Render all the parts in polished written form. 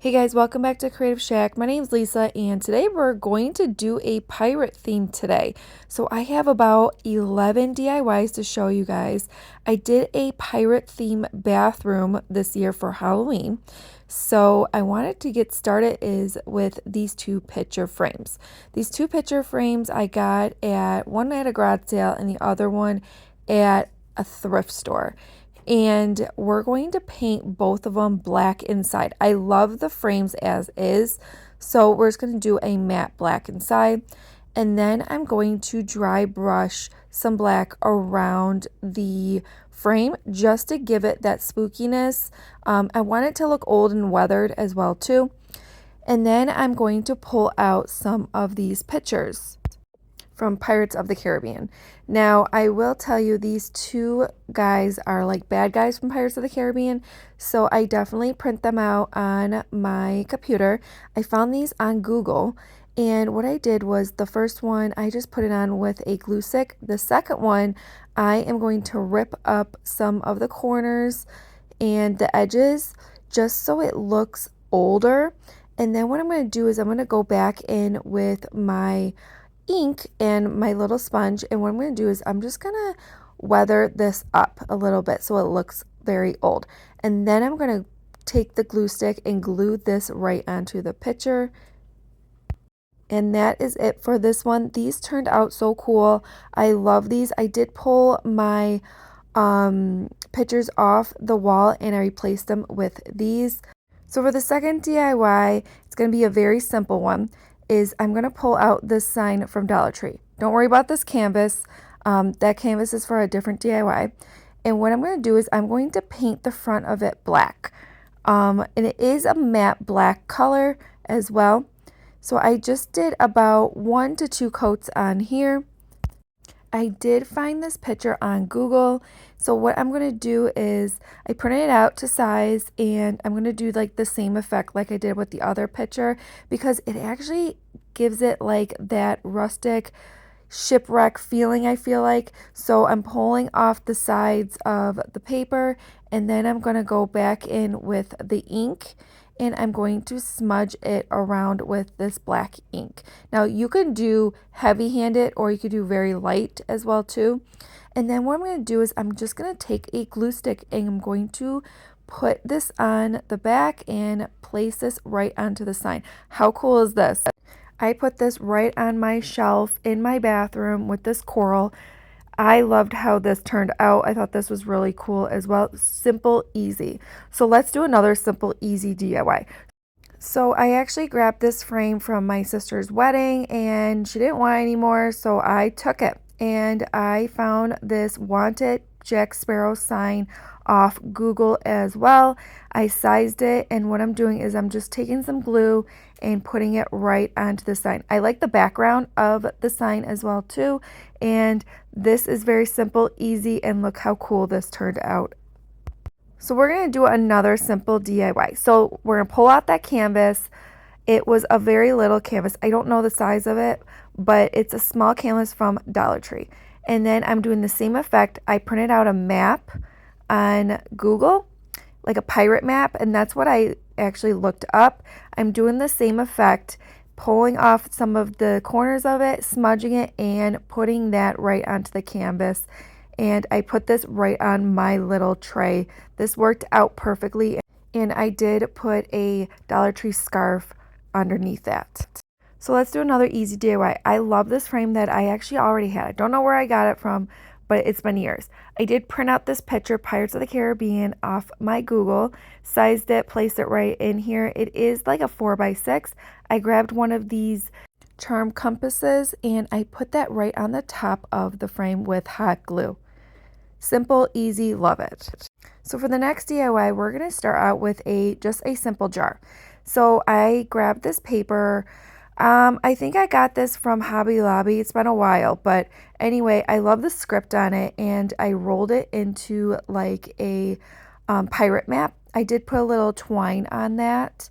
Hey guys, welcome back to Creative Shack. My name's Lisa and today we're going to do a pirate theme today. So I have about 11 DIYs to show you guys. I did a pirate theme bathroom this year for Halloween. So I wanted to get started with these two picture frames. These two picture frames I got one at a garage sale and the other one at a thrift store. And we're going to paint both of them black inside. I love the frames as is, so we're just going to do a matte black inside. And then I'm going to dry brush some black around the frame just to give it that spookiness. I want it to look old and weathered as well too. And then I'm going to pull out some of these pictures from Pirates of the Caribbean. Now, I will tell you these two guys are like bad guys from Pirates of the Caribbean, so I definitely print them out on my computer. I found these on Google, and what I did was the first one, I just put it on with a glue stick. The second one, I am going to rip up some of the corners and the edges just so it looks older. And then what I'm going to do is I'm going to go back in with my ink and my little sponge, and what I'm going to do is I'm just going to weather this up a little bit so it looks very old. And then I'm going to take the glue stick and glue this right onto the picture. And that is it for this one. These turned out so cool. I love these. I did pull my pictures off the wall and I replaced them with these. So for the second DIY, it's going to be a very simple one. I'm going to pull out this sign from Dollar Tree. Don't worry about this canvas. That canvas is for a different DIY. And what I'm going to do is I'm going to paint the front of it black. And it is a matte black color as well. So I just did about 1 to 2 coats on here. I did find this picture on Google. So what I'm going to do is I printed it out to size, and I'm going to do like the same effect like I did with the other picture, because it actually gives it like that rustic shipwreck feeling, I feel like. So I'm pulling off the sides of the paper, and then I'm going to go back in with the ink and I'm going to smudge it around with this black ink. Now you can do heavy-handed or you could do very light as well too. And then what I'm going to do is I'm just going to take a glue stick and I'm going to put this on the back and place this right onto the sign. How cool is this? I put this right on my shelf in my bathroom with this coral. I loved how this turned out. I thought this was really cool as well. Simple, easy. So let's do another simple, easy DIY. So I actually grabbed this frame from my sister's wedding and she didn't want it anymore, so I took it. And I found this wanted Jack Sparrow sign off Google as well. I sized it, and what I'm doing is I'm just taking some glue and putting it right onto the sign. I like the background of the sign as well too, and this is very simple, easy, and look how cool this turned out. So we're going to do another simple DIY. So we're going to pull out that canvas. It was a very little canvas. I don't know the size of it, but it's a small canvas from Dollar Tree. And then I'm doing the same effect. I printed out a map on Google, like a pirate map, and that's what I actually looked up. I'm doing the same effect, pulling off some of the corners of it, smudging it, and putting that right onto the canvas. And I put this right on my little tray. This worked out perfectly, and I did put a Dollar Tree scarf underneath that. So let's do another easy DIY. I love this frame that I actually already had. I don't know where I got it from, but it's been years. I did print out this picture, Pirates of the Caribbean, off my Google, sized it, placed it right in here. It is like a 4x6. I grabbed one of these charm compasses and I put that right on the top of the frame with hot glue. Simple, easy, love it. So for the next DIY, we're going to start out with just a simple jar. So I grabbed this paper. I think I got this from Hobby Lobby. It's been a while, but anyway, I love the script on it, and I rolled it into like a pirate map. I did put a little twine on that,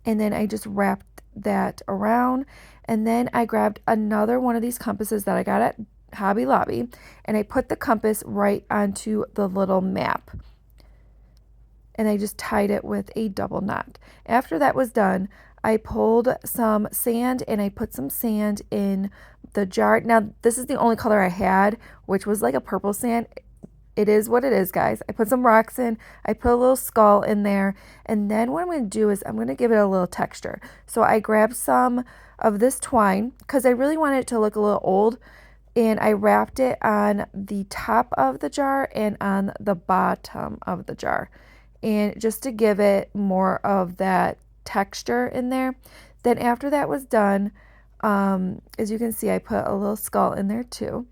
and then I just wrapped that around, and then I grabbed another one of these compasses that I got at Hobby Lobby, and I put the compass right onto the little map. and I just tied it with a double knot. After that was done, I pulled some sand and I put some sand in the jar. Now, this is the only color I had, which was like a purple sand. It is what it is, guys. I put some rocks in, I put a little skull in there, and then what I'm going to do is I'm going to give it a little texture. So I grabbed some of this twine because I really wanted it to look a little old, and I wrapped it on the top of the jar and on the bottom of the jar, and just to give it more of that texture in there. Then after that was done, as you can see, I put a little skull in there too.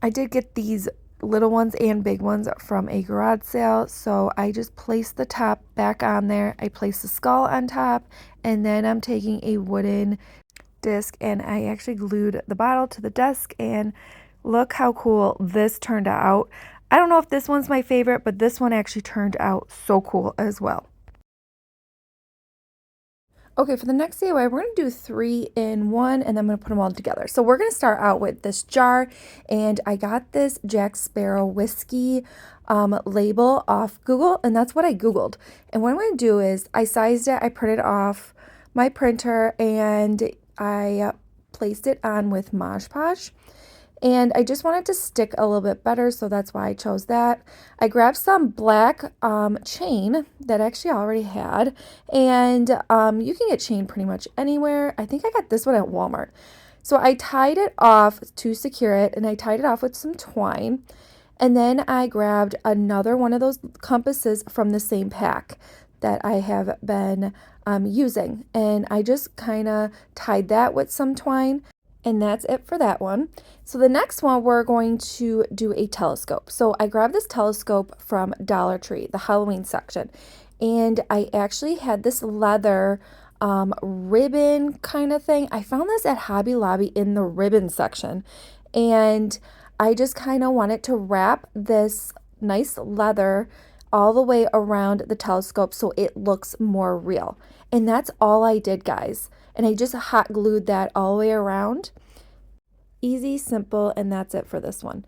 I did get these little ones and big ones from a garage sale, so I just placed the top back on there. I placed the skull on top, and then I'm taking a wooden disc and I actually glued the bottle to the desk, and look how cool this turned out. I don't know if this one's my favorite, but this one actually turned out so cool as well. Okay, for the next DIY, we're going to do 3 in 1, and then I'm going to put them all together. So we're going to start out with this jar, and I got this Jack Sparrow whiskey label off Google, and that's what I Googled. And what I'm going to do is I sized it, I printed it off my printer, and I placed it on with Mod Podge. And I just wanted to stick a little bit better, so that's why I chose that. I grabbed some black chain that I actually already had, and you can get chain pretty much anywhere. I think I got this one at Walmart. So I tied it off to secure it, and I tied it off with some twine. And then I grabbed another one of those compasses from the same pack that I have been using, and I just kind of tied that with some twine. And that's it for that one. So the next one, we're going to do a telescope. So I grabbed this telescope from Dollar Tree, the Halloween section. And I actually had this leather ribbon kind of thing. I found this at Hobby Lobby in the ribbon section. And I just kind of wanted to wrap this nice leather all the way around the telescope so it looks more real. And that's all I did, guys. And I just hot glued that all the way around. Easy, simple, and that's it for this one.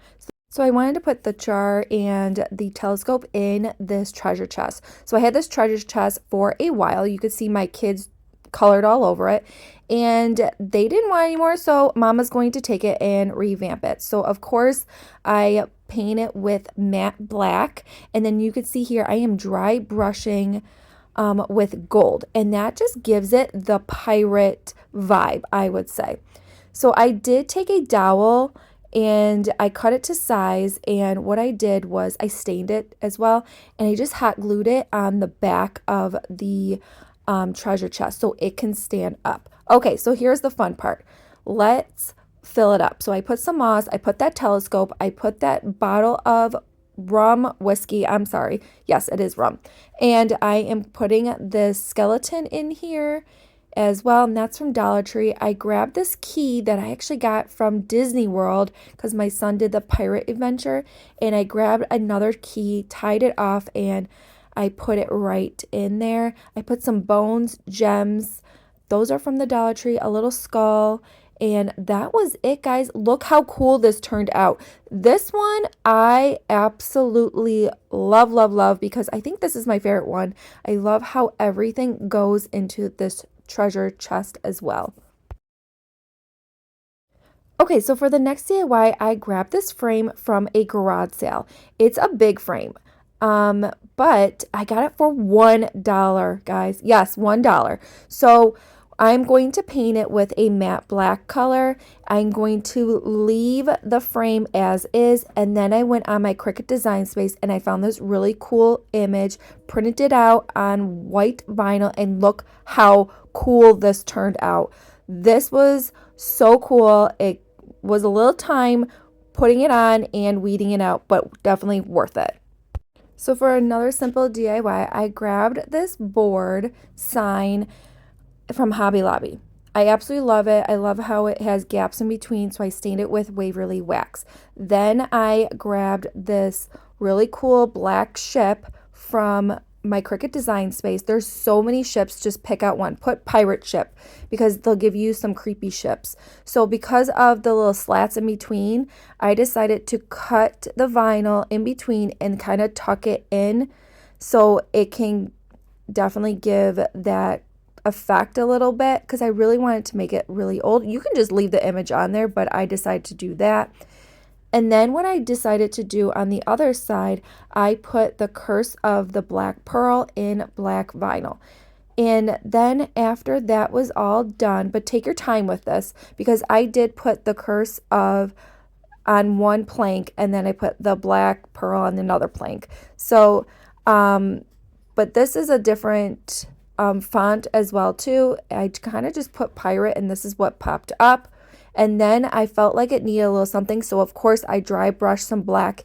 So I wanted to put the jar and the telescope in this treasure chest. So I had this treasure chest for a while. You could see my kids colored all over it, and they didn't want any more, so Mama's going to take it and revamp it. So of course I paint it with matte black, and then you could see here I am dry brushing with gold, and that just gives it the pirate vibe, I would say. So I did take a dowel and I cut it to size, and what I did was I stained it as well, and I just hot glued it on the back of the treasure chest so it can stand up. Okay, so here's the fun part. Let's fill it up. So I put some moss, I put that telescope, I put that bottle of whiskey, I'm sorry, yes, it is rum, and I am putting this skeleton in here as well, and that's from Dollar Tree. I grabbed this key that I actually got from Disney World because my son did the pirate adventure, and I grabbed another key, tied it off, and I put it right in there. I put some bones, gems, those are from the Dollar Tree, a little skull, and that was it, guys. Look how cool this turned out. This one I absolutely love, love, love, because I think this is my favorite one. I love how everything goes into this treasure chest as well. Okay, so for the next DIY, I grabbed this frame from a garage sale. It's a big frame, but I got it for $1, guys. Yes, $1. So I'm going to paint it with a matte black color. I'm going to leave the frame as is, and then I went on my Cricut Design Space and I found this really cool image, printed it out on white vinyl, and look how cool this turned out. This was so cool. It was a little time putting it on and weeding it out, but definitely worth it. So for another simple DIY, I grabbed this board sign from Hobby Lobby. I absolutely love it. I love how it has gaps in between, so I stained it with Waverly wax. Then I grabbed this really cool black ship from my Cricut Design Space. There's so many ships, just pick out one. Put pirate ship because they'll give you some creepy ships. So because of the little slats in between, I decided to cut the vinyl in between and kind of tuck it in so it can definitely give that effect a little bit, because I really wanted to make it really old. You can just leave the image on there, but I decided to do that. And then what I decided to do on the other side, I put the Curse of the Black Pearl in black vinyl. And then after that was all done, but take your time with this, because I did put the Curse of on one plank, and then I put the Black Pearl on another plank. So, but this is a different font as well too. I kind of just put pirate, and this is what popped up. And then I felt like it needed a little something, so of course I dry brushed some black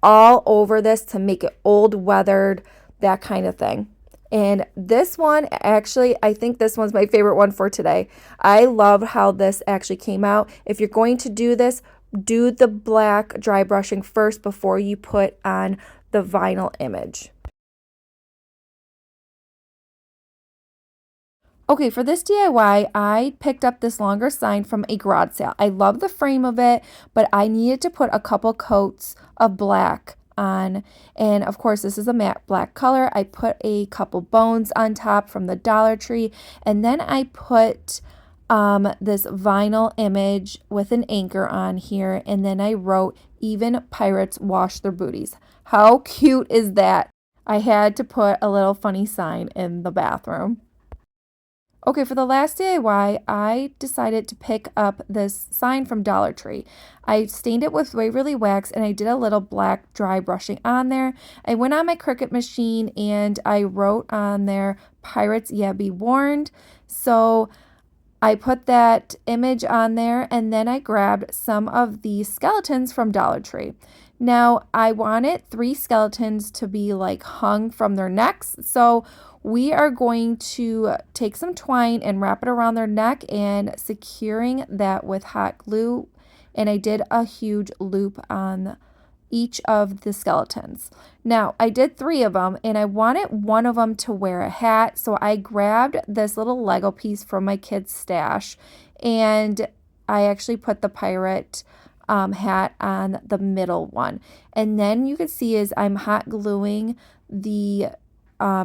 all over this to make it old, weathered, that kind of thing. And this one, actually, I think this one's my favorite one for today. I love how this actually came out. If you're going to do this, do the black dry brushing first before you put on the vinyl image. Okay, for this DIY, I picked up this longer sign from a garage sale. I love the frame of it, but I needed to put a couple coats of black on. And of course, this is a matte black color. I put a couple bones on top from the Dollar Tree. And then I put this vinyl image with an anchor on here. And then I wrote, "Even pirates wash their booties." How cute is that? I had to put a little funny sign in the bathroom. Okay, for the last DIY, I decided to pick up this sign from Dollar Tree. I stained it with Waverly Wax, and I did a little black dry brushing on there. I went on my Cricut machine and I wrote on there, "Pirates, yeah, be warned." So I put that image on there, and then I grabbed some of the skeletons from Dollar Tree. Now, I wanted 3 skeletons to be like hung from their necks, so we are going to take some twine and wrap it around their neck and securing that with hot glue. And I did a huge loop on each of the skeletons. Now, I did 3 of them, and I wanted one of them to wear a hat, so I grabbed this little Lego piece from my kid's stash, and I actually put the pirate hat on the middle one. And then you can see as I'm hot gluing the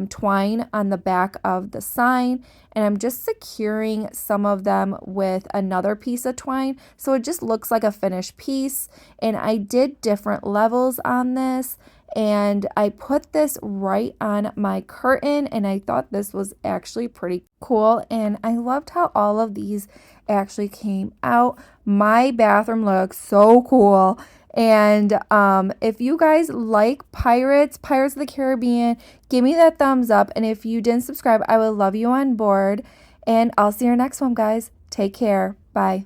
twine on the back of the sign, and I'm just securing some of them with another piece of twine so it just looks like a finished piece. And I did different levels on this, and I put this right on my curtain, and I thought this was actually pretty cool, and I loved how all of these actually came out. My bathroom looks so cool. And if you guys like Pirates of the Caribbean, give me that thumbs up. And if you didn't subscribe, I would love you on board. And I'll see you next one, guys. Take care. Bye.